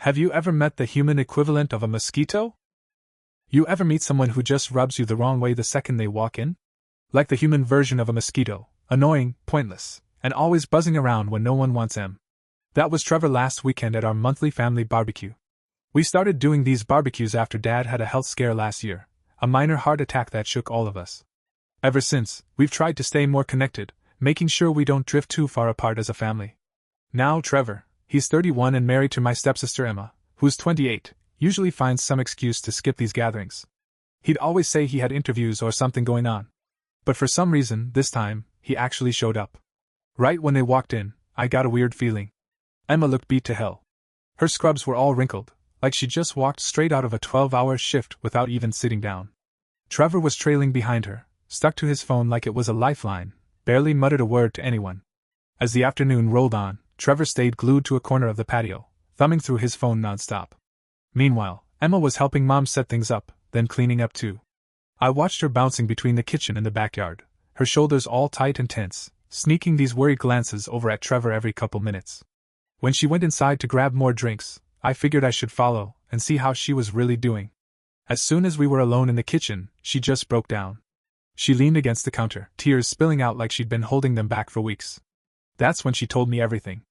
Have you ever met the human equivalent of a mosquito? You ever meet someone who just rubs you the wrong way the second they walk in? Like the human version of a mosquito, annoying, pointless, and always buzzing around when no one wants him. That was Trevor last weekend at our monthly family barbecue. We started doing these barbecues after Dad had a health scare last year, a minor heart attack that shook all of us. Ever since, we've tried to stay more connected, making sure we don't drift too far apart as a family. Now Trevor, he's 31 and married to my stepsister Emma, who's 28, usually finds some excuse to skip these gatherings. He'd always say he had interviews or something going on. But for some reason, this time, he actually showed up. Right when they walked in, I got a weird feeling. Emma looked beat to hell. Her scrubs were all wrinkled, like she just walked straight out of a 12-hour shift without even sitting down. Trevor was trailing behind her, stuck to his phone like it was a lifeline, barely muttered a word to anyone. As the afternoon rolled on, Trevor stayed glued to a corner of the patio, thumbing through his phone nonstop. Meanwhile, Emma was helping Mom set things up, then cleaning up too. I watched her bouncing between the kitchen and the backyard, her shoulders all tight and tense, sneaking these worried glances over at Trevor every couple minutes. When she went inside to grab more drinks, I figured I should follow and see how she was really doing. As soon as we were alone in the kitchen, she just broke down. She leaned against the counter, tears spilling out like she'd been holding them back for weeks. That's when she told me everything.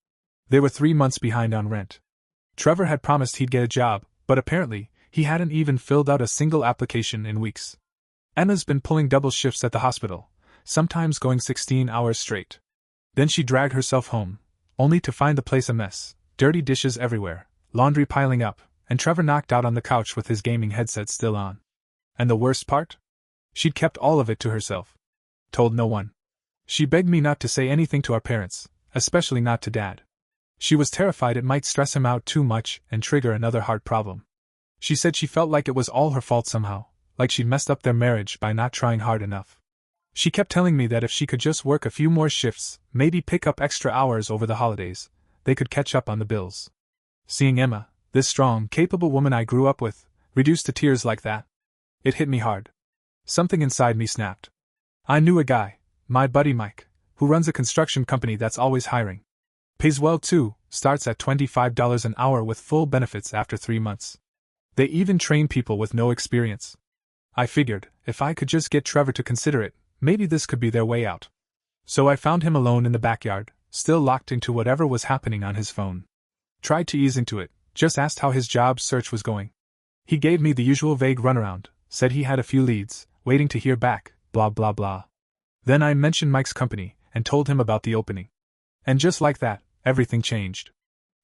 They were 3 months behind on rent. Trevor had promised he'd get a job, but apparently, he hadn't even filled out a single application in weeks. Emma's been pulling double shifts at the hospital, sometimes going 16 hours straight. Then she dragged herself home, only to find the place a mess, dirty dishes everywhere, laundry piling up, and Trevor knocked out on the couch with his gaming headset still on. And the worst part? She'd kept all of it to herself. Told no one. She begged me not to say anything to our parents, especially not to Dad. She was terrified it might stress him out too much and trigger another heart problem. She said she felt like it was all her fault somehow, like she'd messed up their marriage by not trying hard enough. She kept telling me that if she could just work a few more shifts, maybe pick up extra hours over the holidays, they could catch up on the bills. Seeing Emma, this strong, capable woman I grew up with, reduced to tears like that, it hit me hard. Something inside me snapped. I knew a guy, my buddy Mike, who runs a construction company that's always hiring. Pays well too, starts at $25 an hour with full benefits after 3 months. They even train people with no experience. I figured, if I could just get Trevor to consider it, maybe this could be their way out. So I found him alone in the backyard, still locked into whatever was happening on his phone. Tried to ease into it, just asked how his job search was going. He gave me the usual vague runaround, said he had a few leads, waiting to hear back, blah blah blah. Then I mentioned Mike's company, and told him about the opening. And just like that, everything changed.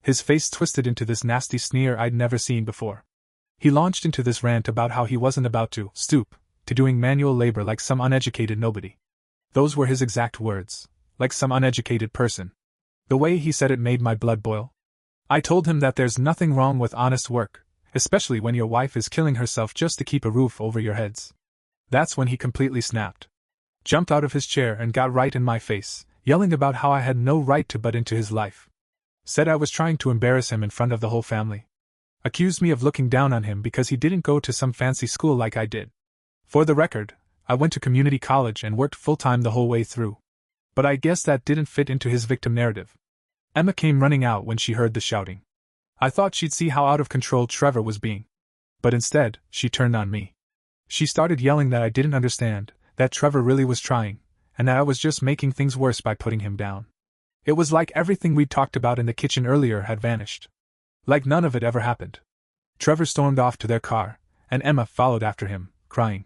His face twisted into this nasty sneer I'd never seen before. He launched into this rant about how he wasn't about to stoop to doing manual labor like some uneducated nobody. Those were his exact words, like some uneducated person. The way he said it made my blood boil. I told him that there's nothing wrong with honest work, especially when your wife is killing herself just to keep a roof over your heads. That's when he completely snapped. Jumped out of his chair and got right in my face, yelling about how I had no right to butt into his life. Said I was trying to embarrass him in front of the whole family. Accused me of looking down on him because he didn't go to some fancy school like I did. For the record, I went to community college and worked full-time the whole way through. But I guess that didn't fit into his victim narrative. Emma came running out when she heard the shouting. I thought she'd see how out of control Trevor was being. But instead, she turned on me. She started yelling that I didn't understand, that Trevor really was trying, and that I was just making things worse by putting him down. It was like everything we'd talked about in the kitchen earlier had vanished. Like none of it ever happened. Trevor stormed off to their car, and Emma followed after him, crying.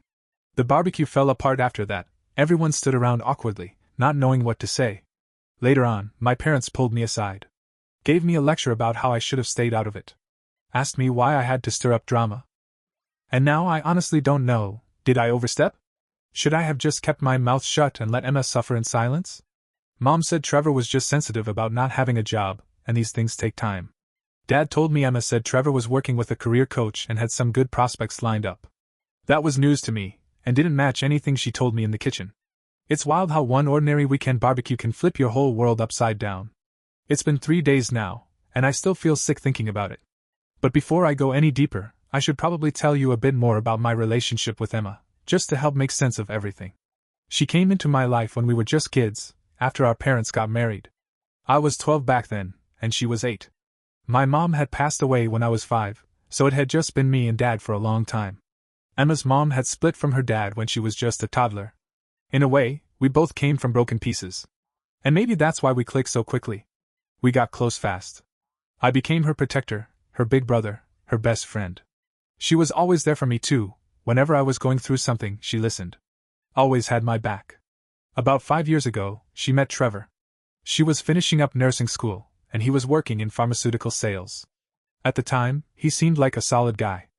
The barbecue fell apart after that. Everyone stood around awkwardly, not knowing what to say. Later on, my parents pulled me aside. Gave me a lecture about how I should have stayed out of it. Asked me why I had to stir up drama. And now I honestly don't know, did I overstep? Should I have just kept my mouth shut and let Emma suffer in silence? Mom said Trevor was just sensitive about not having a job, and these things take time. Dad told me Emma said Trevor was working with a career coach and had some good prospects lined up. That was news to me, and didn't match anything she told me in the kitchen. It's wild how one ordinary weekend barbecue can flip your whole world upside down. It's been 3 days now, and I still feel sick thinking about it. But before I go any deeper, I should probably tell you a bit more about my relationship with Emma, just to help make sense of everything. She came into my life when we were just kids, after our parents got married. I was 12 back then, and she was 8. My mom had passed away when I was 5, so it had just been me and Dad for a long time. Emma's mom had split from her dad when she was just a toddler. In a way, we both came from broken pieces. And maybe that's why we clicked so quickly. We got close fast. I became her protector, her big brother, her best friend. She was always there for me too. Whenever I was going through something, she listened. Always had my back. About 5 years ago, she met Trevor. She was finishing up nursing school, and he was working in pharmaceutical sales. At the time, he seemed like a solid guy.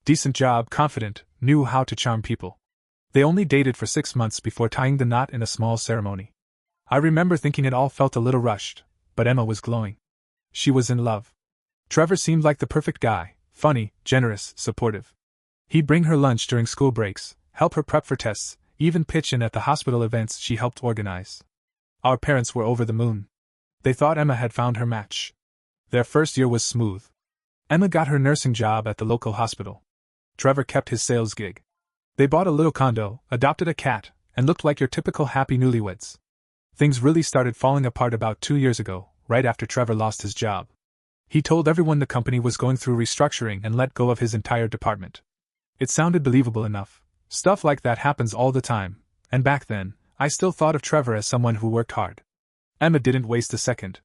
Decent job, confident, knew how to charm people. They only dated for 6 months before tying the knot in a small ceremony. I remember thinking it all felt a little rushed, but Emma was glowing. She was in love. Trevor seemed like the perfect guy, funny, generous, supportive. He'd bring her lunch during school breaks, help her prep for tests, even pitch in at the hospital events she helped organize. Our parents were over the moon. They thought Emma had found her match. Their first year was smooth. Emma got her nursing job at the local hospital. Trevor kept his sales gig. They bought a little condo, adopted a cat, and looked like your typical happy newlyweds. Things really started falling apart about 2 years ago, right after Trevor lost his job. He told everyone the company was going through restructuring and let go of his entire department. It sounded believable enough. Stuff like that happens all the time, and back then, I still thought of Trevor as someone who worked hard. Emma didn't waste a second.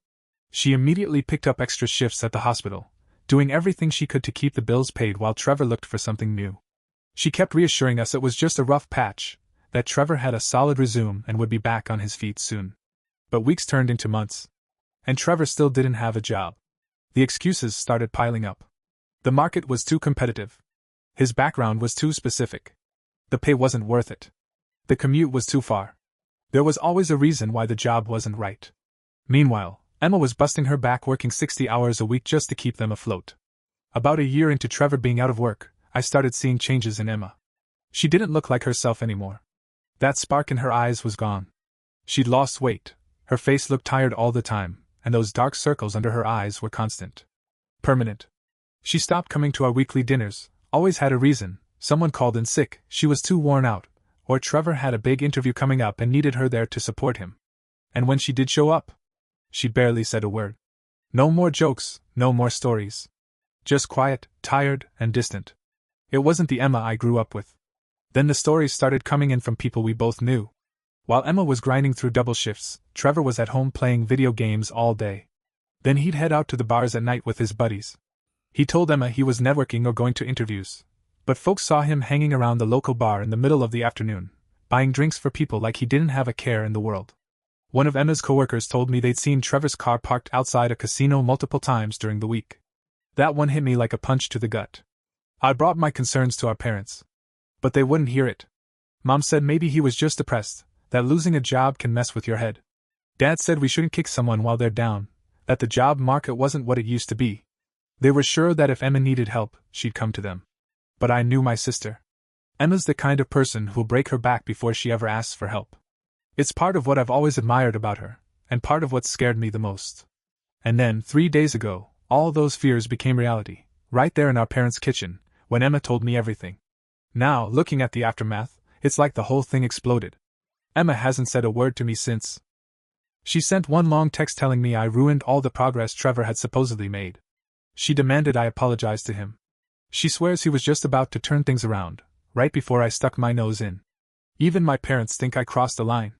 She immediately picked up extra shifts at the hospital, doing everything she could to keep the bills paid while Trevor looked for something new. She kept reassuring us it was just a rough patch, that Trevor had a solid resume and would be back on his feet soon. But weeks turned into months. And Trevor still didn't have a job. The excuses started piling up. The market was too competitive. His background was too specific. The pay wasn't worth it. The commute was too far. There was always a reason why the job wasn't right. Meanwhile, Emma was busting her back working 60 hours a week just to keep them afloat. About a year into Trevor being out of work, I started seeing changes in Emma. She didn't look like herself anymore. That spark in her eyes was gone. She'd lost weight, her face looked tired all the time, and those dark circles under her eyes were constant. Permanent. She stopped coming to our weekly dinners, always had a reason: someone called in sick, she was too worn out, or Trevor had a big interview coming up and needed her there to support him. And when she did show up, she barely said a word. No more jokes, no more stories. Just quiet, tired, and distant. It wasn't the Emma I grew up with. Then the stories started coming in from people we both knew. While Emma was grinding through double shifts, Trevor was at home playing video games all day. Then he'd head out to the bars at night with his buddies. He told Emma he was networking or going to interviews, but folks saw him hanging around the local bar in the middle of the afternoon, buying drinks for people like he didn't have a care in the world. One of Emma's coworkers told me they'd seen Trevor's car parked outside a casino multiple times during the week. That one hit me like a punch to the gut. I brought my concerns to our parents, but they wouldn't hear it. Mom said maybe he was just depressed, that losing a job can mess with your head. Dad said we shouldn't kick someone while they're down, that the job market wasn't what it used to be. They were sure that if Emma needed help, she'd come to them. But I knew my sister. Emma's the kind of person who'll break her back before she ever asks for help. It's part of what I've always admired about her, and part of what scared me the most. And then, 3 days ago, all those fears became reality, right there in our parents' kitchen, when Emma told me everything. Now, looking at the aftermath, it's like the whole thing exploded. Emma hasn't said a word to me since. She sent one long text telling me I ruined all the progress Trevor had supposedly made. She demanded I apologize to him. She swears he was just about to turn things around, right before I stuck my nose in. Even my parents think I crossed the line.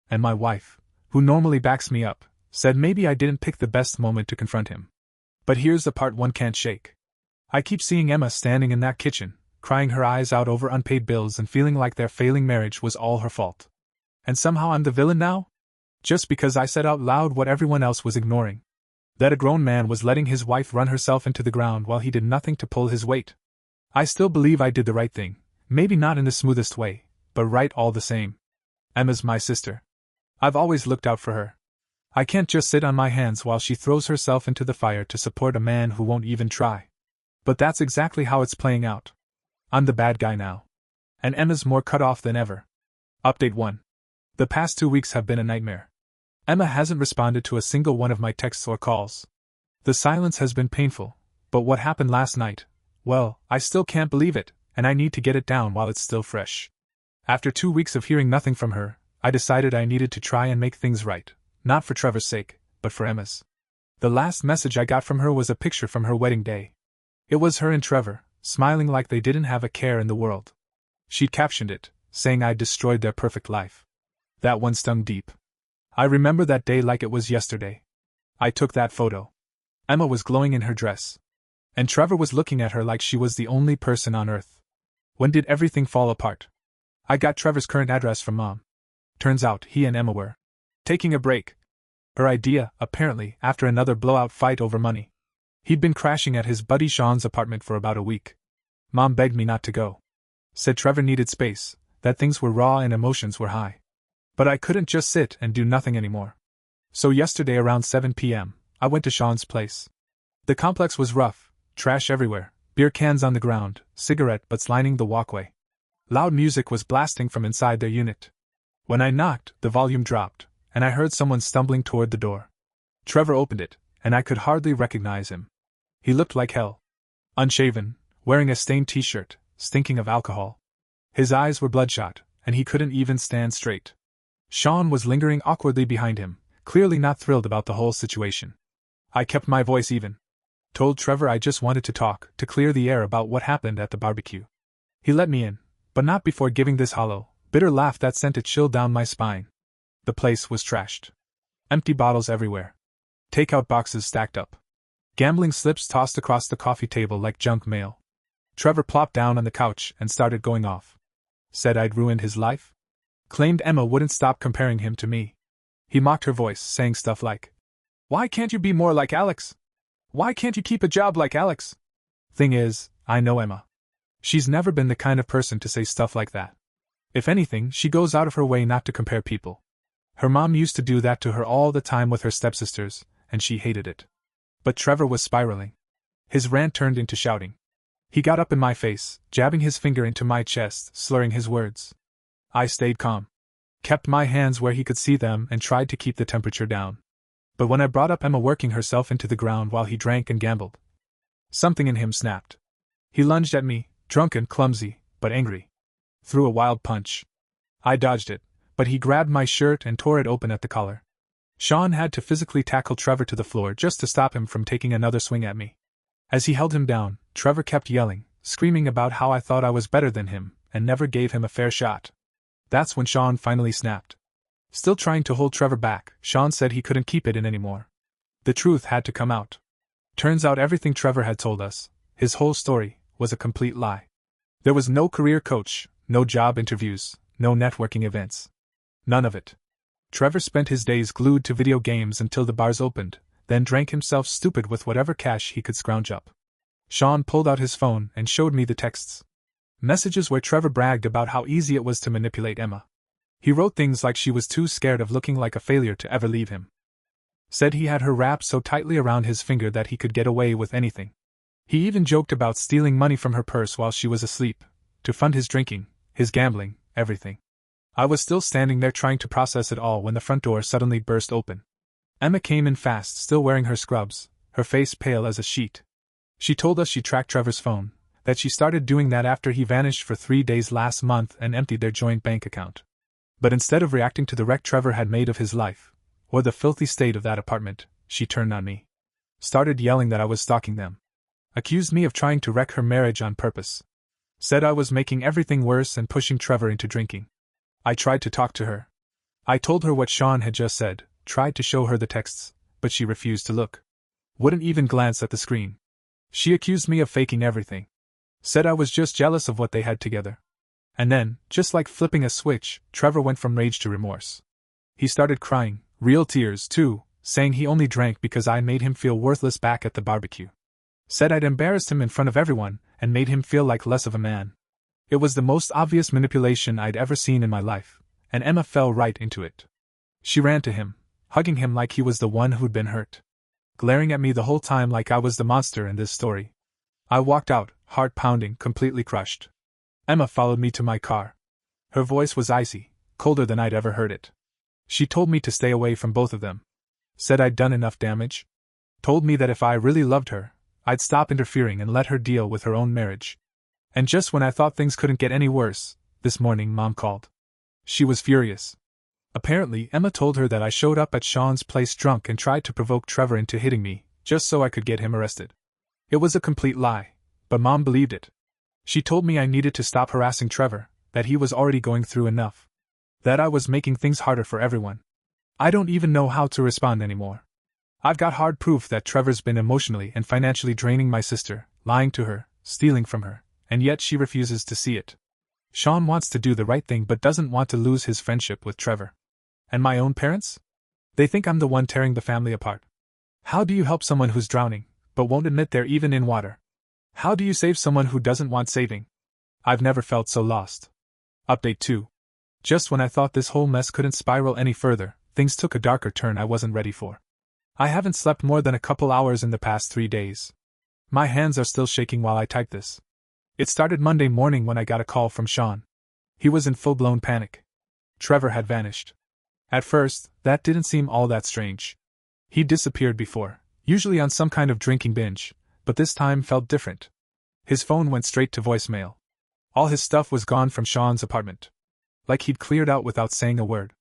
And my wife, who normally backs me up, said maybe I didn't pick the best moment to confront him. But here's the part one can't shake. I keep seeing Emma standing in that kitchen, crying her eyes out over unpaid bills and feeling like their failing marriage was all her fault. And somehow I'm the villain now? Just because I said out loud what everyone else was ignoring. That a grown man was letting his wife run herself into the ground while he did nothing to pull his weight. I still believe I did the right thing, maybe not in the smoothest way, but right all the same. Emma's my sister. I've always looked out for her. I can't just sit on my hands while she throws herself into the fire to support a man who won't even try. But that's exactly how it's playing out. I'm the bad guy now. And Emma's more cut off than ever. Update 1. The past 2 weeks have been a nightmare. Emma hasn't responded to a single one of my texts or calls. The silence has been painful, but what happened last night, well, I still can't believe it, and I need to get it down while it's still fresh. After 2 weeks of hearing nothing from her, I decided I needed to try and make things right, not for Trevor's sake, but for Emma's. The last message I got from her was a picture from her wedding day. It was her and Trevor, smiling like they didn't have a care in the world. She'd captioned it, saying I'd destroyed their perfect life. That one stung deep. I remember that day like it was yesterday. I took that photo. Emma was glowing in her dress. And Trevor was looking at her like she was the only person on earth. When did everything fall apart? I got Trevor's current address from Mom. Turns out he and Emma were taking a break. Her idea, apparently, after another blowout fight over money. He'd been crashing at his buddy Sean's apartment for about a week. Mom begged me not to go. Said Trevor needed space, that things were raw and emotions were high. But I couldn't just sit and do nothing anymore. So yesterday around 7 p.m., I went to Sean's place. The complex was rough, trash everywhere, beer cans on the ground, cigarette butts lining the walkway. Loud music was blasting from inside their unit. When I knocked, the volume dropped, and I heard someone stumbling toward the door. Trevor opened it, and I could hardly recognize him. He looked like hell. Unshaven, wearing a stained t-shirt, stinking of alcohol. His eyes were bloodshot, and he couldn't even stand straight. Sean was lingering awkwardly behind him, clearly not thrilled about the whole situation. I kept my voice even. Told Trevor I just wanted to talk, to clear the air about what happened at the barbecue. He let me in, but not before giving this hollow, bitter laugh that sent a chill down my spine. The place was trashed. Empty bottles everywhere. Takeout boxes stacked up. Gambling slips tossed across the coffee table like junk mail. Trevor plopped down on the couch and started going off. Said I'd ruined his life? Claimed Emma wouldn't stop comparing him to me. He mocked her voice, saying stuff like, "Why can't you be more like Alex? Why can't you keep a job like Alex?" Thing is, I know Emma. She's never been the kind of person to say stuff like that. If anything, she goes out of her way not to compare people. Her mom used to do that to her all the time with her stepsisters, and she hated it. But Trevor was spiraling. His rant turned into shouting. He got up in my face, jabbing his finger into my chest, slurring his words. I stayed calm. Kept my hands where he could see them and tried to keep the temperature down. But when I brought up Emma working herself into the ground while he drank and gambled, something in him snapped. He lunged at me, drunken, clumsy, but angry. Threw a wild punch. I dodged it, but he grabbed my shirt and tore it open at the collar. Sean had to physically tackle Trevor to the floor just to stop him from taking another swing at me. As he held him down, Trevor kept yelling, screaming about how I thought I was better than him, and never gave him a fair shot. That's when Sean finally snapped. Still trying to hold Trevor back, Sean said he couldn't keep it in anymore. The truth had to come out. Turns out everything Trevor had told us, his whole story, was a complete lie. There was no career coach, no job interviews, no networking events. None of it. Trevor spent his days glued to video games until the bars opened, then drank himself stupid with whatever cash he could scrounge up. Sean pulled out his phone and showed me the texts. Messages where Trevor bragged about how easy it was to manipulate Emma. He wrote things like she was too scared of looking like a failure to ever leave him. Said he had her wrapped so tightly around his finger that he could get away with anything. He even joked about stealing money from her purse while she was asleep, to fund his drinking, his gambling, everything. I was still standing there trying to process it all when the front door suddenly burst open. Emma came in fast, still wearing her scrubs, her face pale as a sheet. She told us she tracked Trevor's phone, that she started doing that after he vanished for 3 days last month and emptied their joint bank account. But instead of reacting to the wreck Trevor had made of his life, or the filthy state of that apartment, she turned on me. Started yelling that I was stalking them. Accused me of trying to wreck her marriage on purpose. Said I was making everything worse and pushing Trevor into drinking. I tried to talk to her. I told her what Sean had just said, tried to show her the texts, but she refused to look. Wouldn't even glance at the screen. She accused me of faking everything. Said I was just jealous of what they had together. And then, just like flipping a switch, Trevor went from rage to remorse. He started crying, real tears too, saying he only drank because I made him feel worthless back at the barbecue. Said I'd embarrassed him in front of everyone and made him feel like less of a man. It was the most obvious manipulation I'd ever seen in my life, and Emma fell right into it. She ran to him, hugging him like he was the one who'd been hurt. Glaring at me the whole time like I was the monster in this story. I walked out, heart pounding, completely crushed. Emma followed me to my car. Her voice was icy, colder than I'd ever heard it. She told me to stay away from both of them. Said I'd done enough damage. Told me that if I really loved her, I'd stop interfering and let her deal with her own marriage. And just when I thought things couldn't get any worse, this morning Mom called. She was furious. Apparently, Emma told her that I showed up at Sean's place drunk and tried to provoke Trevor into hitting me, just so I could get him arrested. It was a complete lie, but Mom believed it. She told me I needed to stop harassing Trevor, that he was already going through enough. That I was making things harder for everyone. I don't even know how to respond anymore. I've got hard proof that Trevor's been emotionally and financially draining my sister, lying to her, stealing from her, and yet she refuses to see it. Sean wants to do the right thing but doesn't want to lose his friendship with Trevor. And my own parents? They think I'm the one tearing the family apart. How do you help someone who's drowning, but won't admit they're even in water? How do you save someone who doesn't want saving? I've never felt so lost. Update 2. Just when I thought this whole mess couldn't spiral any further, things took a darker turn I wasn't ready for. I haven't slept more than a couple hours in the past 3 days. My hands are still shaking while I type this. It started Monday morning when I got a call from Sean. He was in full-blown panic. Trevor had vanished. At first, that didn't seem all that strange. He'd disappeared before, usually on some kind of drinking binge, but this time felt different. His phone went straight to voicemail. All his stuff was gone from Sean's apartment. Like he'd cleared out without saying a word.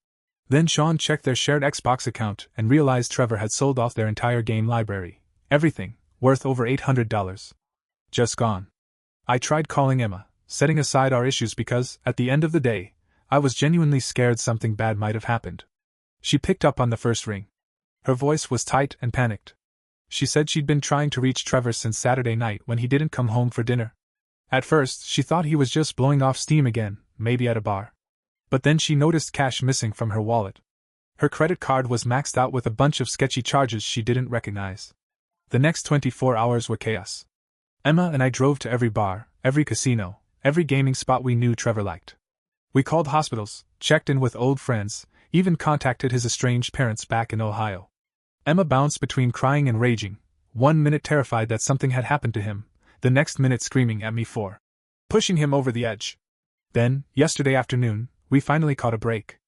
Then Sean checked their shared Xbox account and realized Trevor had sold off their entire game library. Everything, worth over $800. Just gone. I tried calling Emma, setting aside our issues because, at the end of the day, I was genuinely scared something bad might have happened. She picked up on the first ring. Her voice was tight and panicked. She said she'd been trying to reach Trevor since Saturday night when he didn't come home for dinner. At first, she thought he was just blowing off steam again, maybe at a bar. But then she noticed cash missing from her wallet. Her credit card was maxed out with a bunch of sketchy charges she didn't recognize. The next 24 hours were chaos. Emma and I drove to every bar, every casino, every gaming spot we knew Trevor liked. We called hospitals, checked in with old friends, even contacted his estranged parents back in Ohio. Emma bounced between crying and raging, 1 minute terrified that something had happened to him, the next minute screaming at me for pushing him over the edge. Then, yesterday afternoon, we finally caught a break.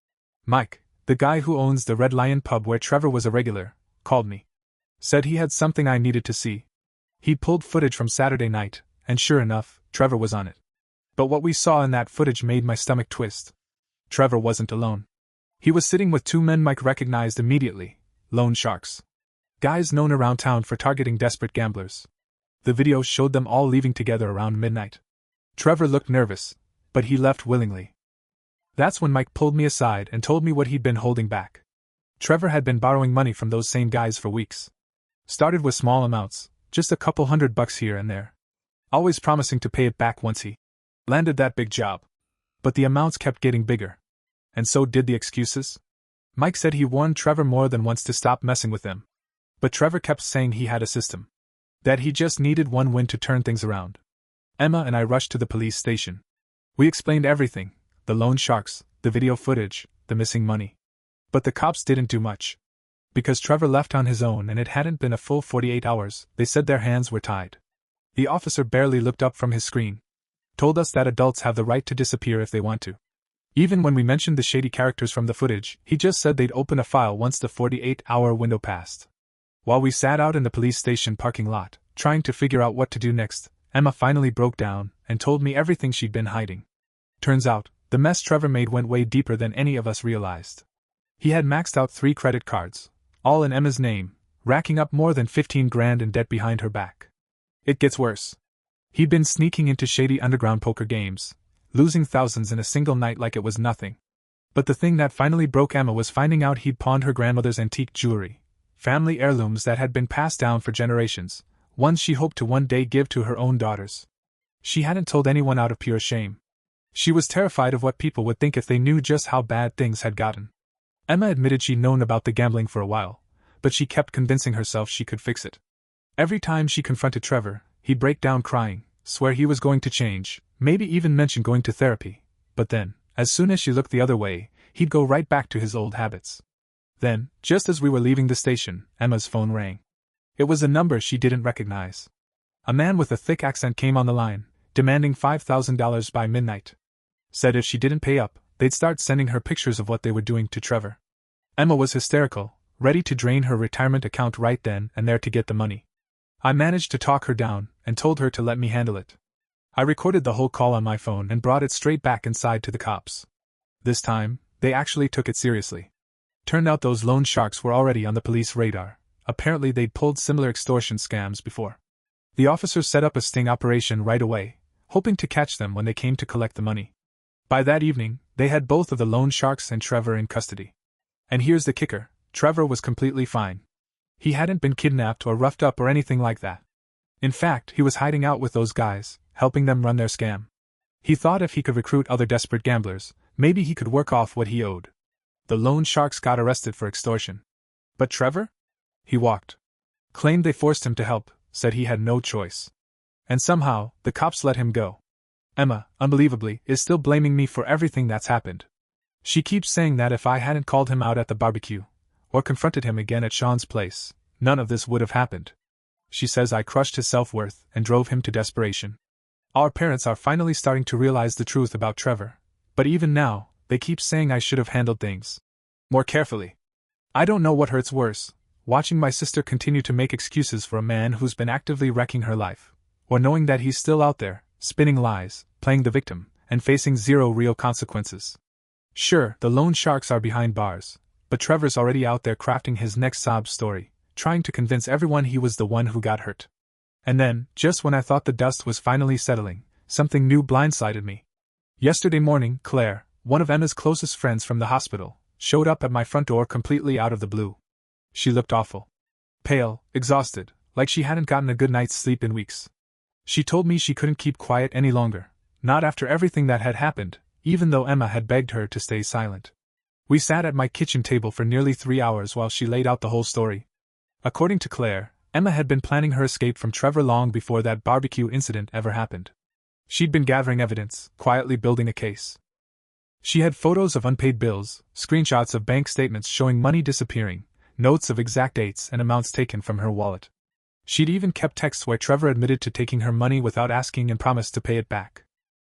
Mike, the guy who owns the Red Lion pub where Trevor was a regular, called me. Said he had something I needed to see. He'd pulled footage from Saturday night, and sure enough, Trevor was on it. But what we saw in that footage made my stomach twist. Trevor wasn't alone. He was sitting with 2 men Mike recognized immediately, loan sharks. Guys known around town for targeting desperate gamblers. The video showed them all leaving together around midnight. Trevor looked nervous, but he left willingly. That's when Mike pulled me aside and told me what he'd been holding back. Trevor had been borrowing money from those same guys for weeks. Started with small amounts, just a couple $100 here and there. Always promising to pay it back once he landed that big job. But the amounts kept getting bigger. And so did the excuses. Mike said he warned Trevor more than once to stop messing with them. But Trevor kept saying he had a system. That he just needed one win to turn things around. Emma and I rushed to the police station. We explained everything, the loan sharks, the video footage, the missing money. But the cops didn't do much. Because Trevor left on his own and it hadn't been a full 48 hours, they said their hands were tied. The officer barely looked up from his screen. Told us that adults have the right to disappear if they want to. Even when we mentioned the shady characters from the footage, he just said they'd open a file once the 48-hour window passed. While we sat out in the police station parking lot, trying to figure out what to do next, Emma finally broke down and told me everything she'd been hiding. Turns out, the mess Trevor made went way deeper than any of us realized. He had maxed out 3 credit cards, all in Emma's name, racking up more than $15,000 in debt behind her back. It gets worse. He'd been sneaking into shady underground poker games, losing thousands in a single night like it was nothing. But the thing that finally broke Emma was finding out he'd pawned her grandmother's antique jewelry, family heirlooms that had been passed down for generations, ones she hoped to one day give to her own daughters. She hadn't told anyone out of pure shame. She was terrified of what people would think if they knew just how bad things had gotten. Emma admitted she'd known about the gambling for a while, but she kept convincing herself she could fix it. Every time she confronted Trevor, he'd break down crying, swear he was going to change, maybe even mention going to therapy, but then, as soon as she looked the other way, he'd go right back to his old habits. Then, just as we were leaving the station, Emma's phone rang. It was a number she didn't recognize. A man with a thick accent came on the line, demanding $5,000 by midnight. Said if she didn't pay up, they'd start sending her pictures of what they were doing to Trevor. Emma was hysterical, ready to drain her retirement account right then and there to get the money. I managed to talk her down and told her to let me handle it. I recorded the whole call on my phone and brought it straight back inside to the cops. This time, They actually took it seriously. Turned out those loan sharks were already on the police radar. Apparently they'd pulled similar extortion scams before. The officers set up a sting operation right away, hoping to catch them when they came to collect the money. By that evening, they had both of the loan sharks and Trevor in custody. And here's the kicker, Trevor was completely fine. He hadn't been kidnapped or roughed up or anything like that. In fact, he was hiding out with those guys, helping them run their scam. He thought if he could recruit other desperate gamblers, maybe he could work off what he owed. The loan sharks got arrested for extortion. But Trevor? He walked. Claimed they forced him to help, said he had no choice. And somehow, the cops let him go. Emma, unbelievably, is still blaming me for everything that's happened. She keeps saying that if I hadn't called him out at the barbecue, or confronted him again at Sean's place, none of this would have happened. She says I crushed his self-worth and drove him to desperation. Our parents are finally starting to realize the truth about Trevor, but even now, they keep saying I should have handled things more carefully. I don't know what hurts worse, watching my sister continue to make excuses for a man who's been actively wrecking her life, or knowing that he's still out there, spinning lies, playing the victim, and facing zero real consequences. Sure, the loan sharks are behind bars, but Trevor's already out there crafting his next sob story, trying to convince everyone he was the one who got hurt. And then, just when I thought the dust was finally settling, something new blindsided me. Yesterday morning, Claire, one of Emma's closest friends from the hospital, showed up at my front door completely out of the blue. She looked awful. Pale, exhausted, like she hadn't gotten a good night's sleep in weeks. She told me she couldn't keep quiet any longer, not after everything that had happened, even though Emma had begged her to stay silent. We sat at my kitchen table for nearly 3 hours while she laid out the whole story. According to Claire, Emma had been planning her escape from Trevor long before that barbecue incident ever happened. She'd been gathering evidence, quietly building a case. She had photos of unpaid bills, screenshots of bank statements showing money disappearing, notes of exact dates and amounts taken from her wallet. She'd even kept texts where Trevor admitted to taking her money without asking and promised to pay it back.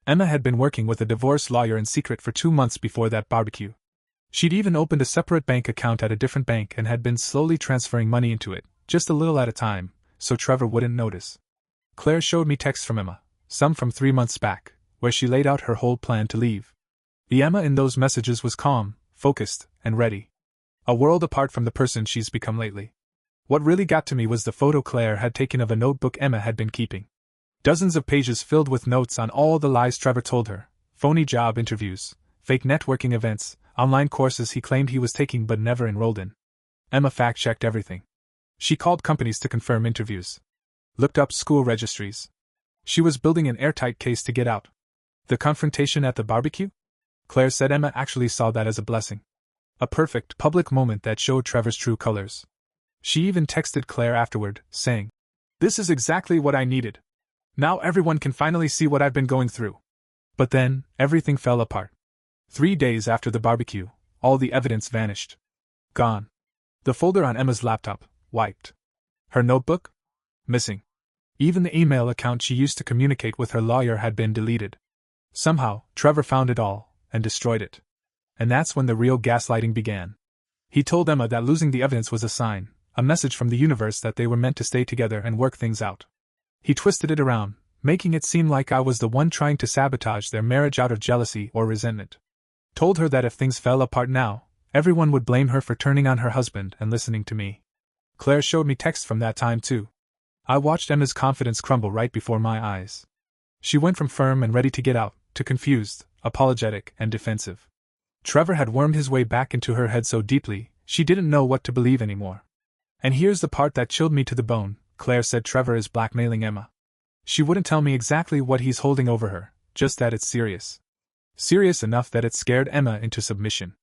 Emma had been working with a divorce lawyer in secret for 2 months before that barbecue. She'd even opened a separate bank account at a different bank and had been slowly transferring money into it, just a little at a time, so Trevor wouldn't notice. Claire showed me texts from Emma, some from 3 months back, where she laid out her whole plan to leave. The Emma in those messages was calm, focused, and ready. A world apart from the person she's become lately. What really got to me was the photo Claire had taken of a notebook Emma had been keeping. Dozens of pages filled with notes on all the lies Trevor told her, phony job interviews, fake networking events, online courses he claimed he was taking but never enrolled in. Emma fact-checked everything. She called companies to confirm interviews. Looked up school registries. She was building an airtight case to get out. The confrontation at the barbecue? Claire said Emma actually saw that as a blessing. A perfect, public moment that showed Trevor's true colors. She even texted Claire afterward, saying, "This is exactly what I needed. Now everyone can finally see what I've been going through." But then, everything fell apart. 3 days after the barbecue, all the evidence vanished. Gone. The folder on Emma's laptop, wiped. Her notebook? Missing. Even the email account she used to communicate with her lawyer had been deleted. Somehow, Trevor found it all, and destroyed it. And that's when the real gaslighting began. He told Emma that losing the evidence was a sign, a message from the universe that they were meant to stay together and work things out. He twisted it around, making it seem like I was the one trying to sabotage their marriage out of jealousy or resentment. Told her that if things fell apart now, everyone would blame her for turning on her husband and listening to me. Claire showed me texts from that time too. I watched Emma's confidence crumble right before my eyes. She went from firm and ready to get out, to confused, apologetic, and defensive. Trevor had wormed his way back into her head so deeply, she didn't know what to believe anymore. And here's the part that chilled me to the bone. Claire said Trevor is blackmailing Emma. She wouldn't tell me exactly what he's holding over her, just that it's serious. Serious enough that it scared Emma into submission.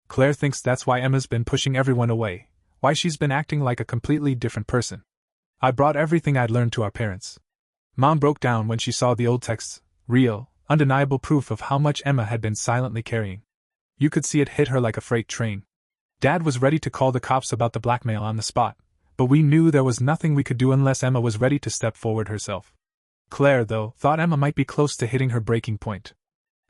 Claire thinks that's why Emma's been pushing everyone away, why she's been acting like a completely different person. I brought everything I'd learned to our parents. Mom broke down when she saw the old texts, real, undeniable proof of how much Emma had been silently carrying. You could see it hit her like a freight train. Dad was ready to call the cops about the blackmail on the spot, but we knew there was nothing we could do unless Emma was ready to step forward herself. Claire, though, thought Emma might be close to hitting her breaking point.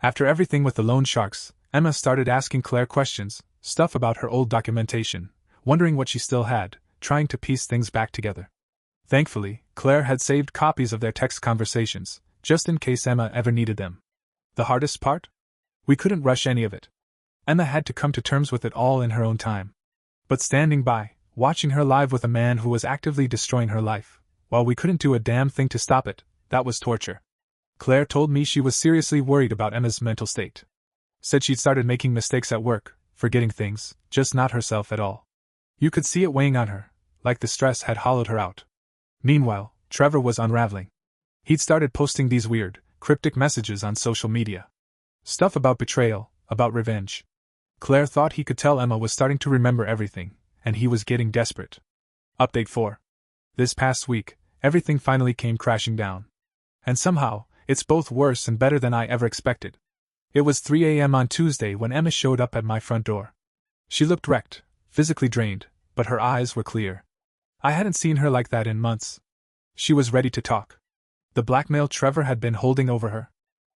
After everything with the loan sharks, Emma started asking Claire questions, stuff about her old documentation, wondering what she still had, trying to piece things back together. Thankfully, Claire had saved copies of their text conversations, just in case Emma ever needed them. The hardest part? We couldn't rush any of it. Emma had to come to terms with it all in her own time. But standing by, watching her live with a man who was actively destroying her life, while we couldn't do a damn thing to stop it, that was torture. Claire told me she was seriously worried about Emma's mental state. Said she'd started making mistakes at work, forgetting things, just not herself at all. You could see it weighing on her, like the stress had hollowed her out. Meanwhile, Trevor was unraveling. He'd started posting these weird, cryptic messages on social media. Stuff about betrayal, about revenge. Claire thought he could tell Emma was starting to remember everything, and he was getting desperate. Update 4. This past week, everything finally came crashing down. And somehow, it's both worse and better than I ever expected. It was 3 a.m. on Tuesday when Emma showed up at my front door. She looked wrecked, physically drained, but her eyes were clear. I hadn't seen her like that in months. She was ready to talk. The blackmail Trevor had been holding over her.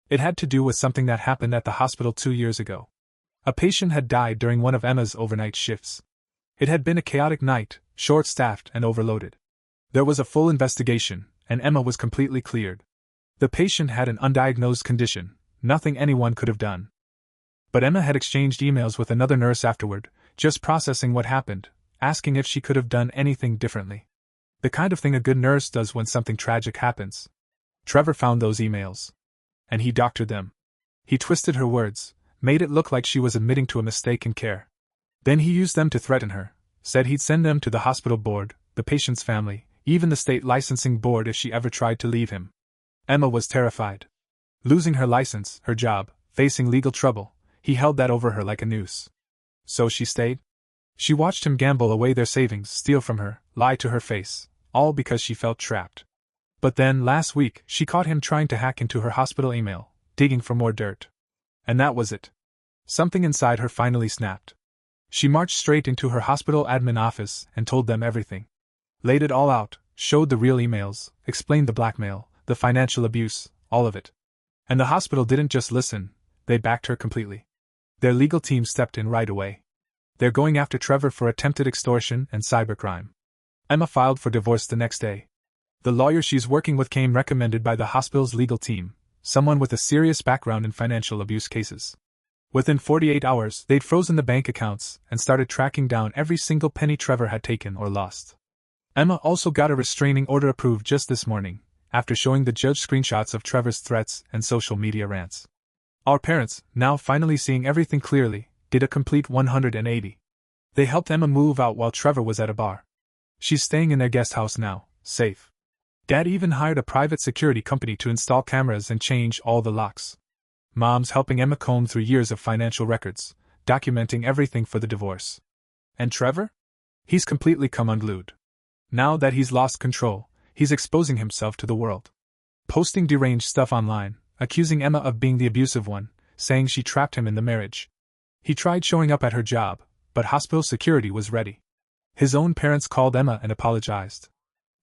It had to do with something that happened at the hospital 2 years ago. A patient had died during one of Emma's overnight shifts. It had been a chaotic night, short-staffed and overloaded. There was a full investigation, and Emma was completely cleared. The patient had an undiagnosed condition, nothing anyone could have done. But Emma had exchanged emails with another nurse afterward, just processing what happened, asking if she could have done anything differently. The kind of thing a good nurse does when something tragic happens. Trevor found those emails. And he doctored them. He twisted her words, made it look like she was admitting to a mistake in care. Then he used them to threaten her, said he'd send them to the hospital board, the patient's family, even the state licensing board if she ever tried to leave him. Emma was terrified. Losing her license, her job, facing legal trouble, he held that over her like a noose. So she stayed? She watched him gamble away their savings, steal from her, lie to her face, all because she felt trapped. But then, last week, she caught him trying to hack into her hospital email, digging for more dirt. And that was it. Something inside her finally snapped. She marched straight into her hospital admin office and told them everything. Laid it all out, showed the real emails, explained the blackmail, the financial abuse, all of it. And the hospital didn't just listen, they backed her completely. Their legal team stepped in right away. They're going after Trevor for attempted extortion and cybercrime. Emma filed for divorce the next day. The lawyer she's working with came recommended by the hospital's legal team, someone with a serious background in financial abuse cases. Within 48 hours, they'd frozen the bank accounts and started tracking down every single penny Trevor had taken or lost. Emma also got a restraining order approved just this morning, after showing the judge screenshots of Trevor's threats and social media rants. Our parents, now finally seeing everything clearly, did a complete 180. They helped Emma move out while Trevor was at a bar. She's staying in their guest house now, safe. Dad even hired a private security company to install cameras and change all the locks. Mom's helping Emma comb through years of financial records, documenting everything for the divorce. And Trevor? He's completely come unglued. Now that he's lost control, he's exposing himself to the world. Posting deranged stuff online, accusing Emma of being the abusive one, saying she trapped him in the marriage. He tried showing up at her job, but hospital security was ready. His own parents called Emma and apologized.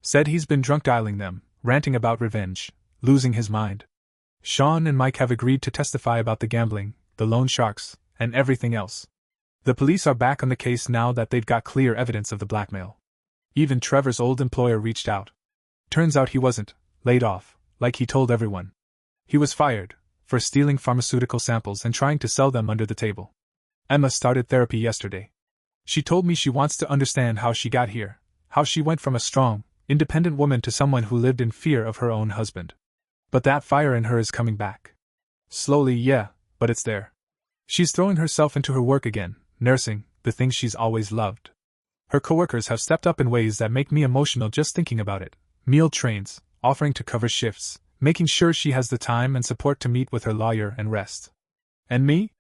Said he's been drunk dialing them, ranting about revenge, losing his mind. Sean and Mike have agreed to testify about the gambling, the loan sharks, and everything else. The police are back on the case now that they've got clear evidence of the blackmail. Even Trevor's old employer reached out. Turns out he wasn't laid off, like he told everyone. He was fired for stealing pharmaceutical samples and trying to sell them under the table. Emma started therapy yesterday. She told me she wants to understand how she got here, how she went from a strong, independent woman to someone who lived in fear of her own husband. But that fire in her is coming back. Slowly, yeah, but it's there. She's throwing herself into her work again, nursing, the thing she's always loved. Her coworkers have stepped up in ways that make me emotional just thinking about it. Meal trains, offering to cover shifts, making sure she has the time and support to meet with her lawyer and rest. And me?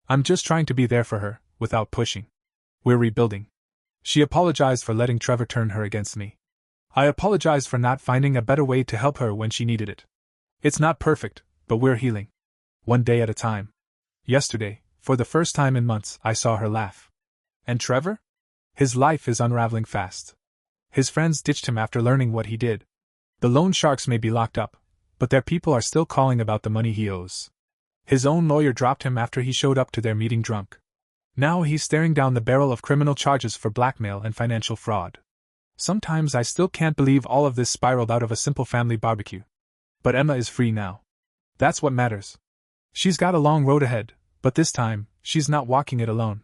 I'm just trying to be there for her, without pushing. We're rebuilding. She apologized for letting Trevor turn her against me. I apologized for not finding a better way to help her when she needed it. It's not perfect, but we're healing. One day at a time. Yesterday, for the first time in months, I saw her laugh. And Trevor? His life is unraveling fast. His friends ditched him after learning what he did. The loan sharks may be locked up, but their people are still calling about the money he owes. His own lawyer dropped him after he showed up to their meeting drunk. Now he's staring down the barrel of criminal charges for blackmail and financial fraud. Sometimes I still can't believe all of this spiraled out of a simple family barbecue. But Emma is free now. That's what matters. She's got a long road ahead, But this time, she's not walking it alone.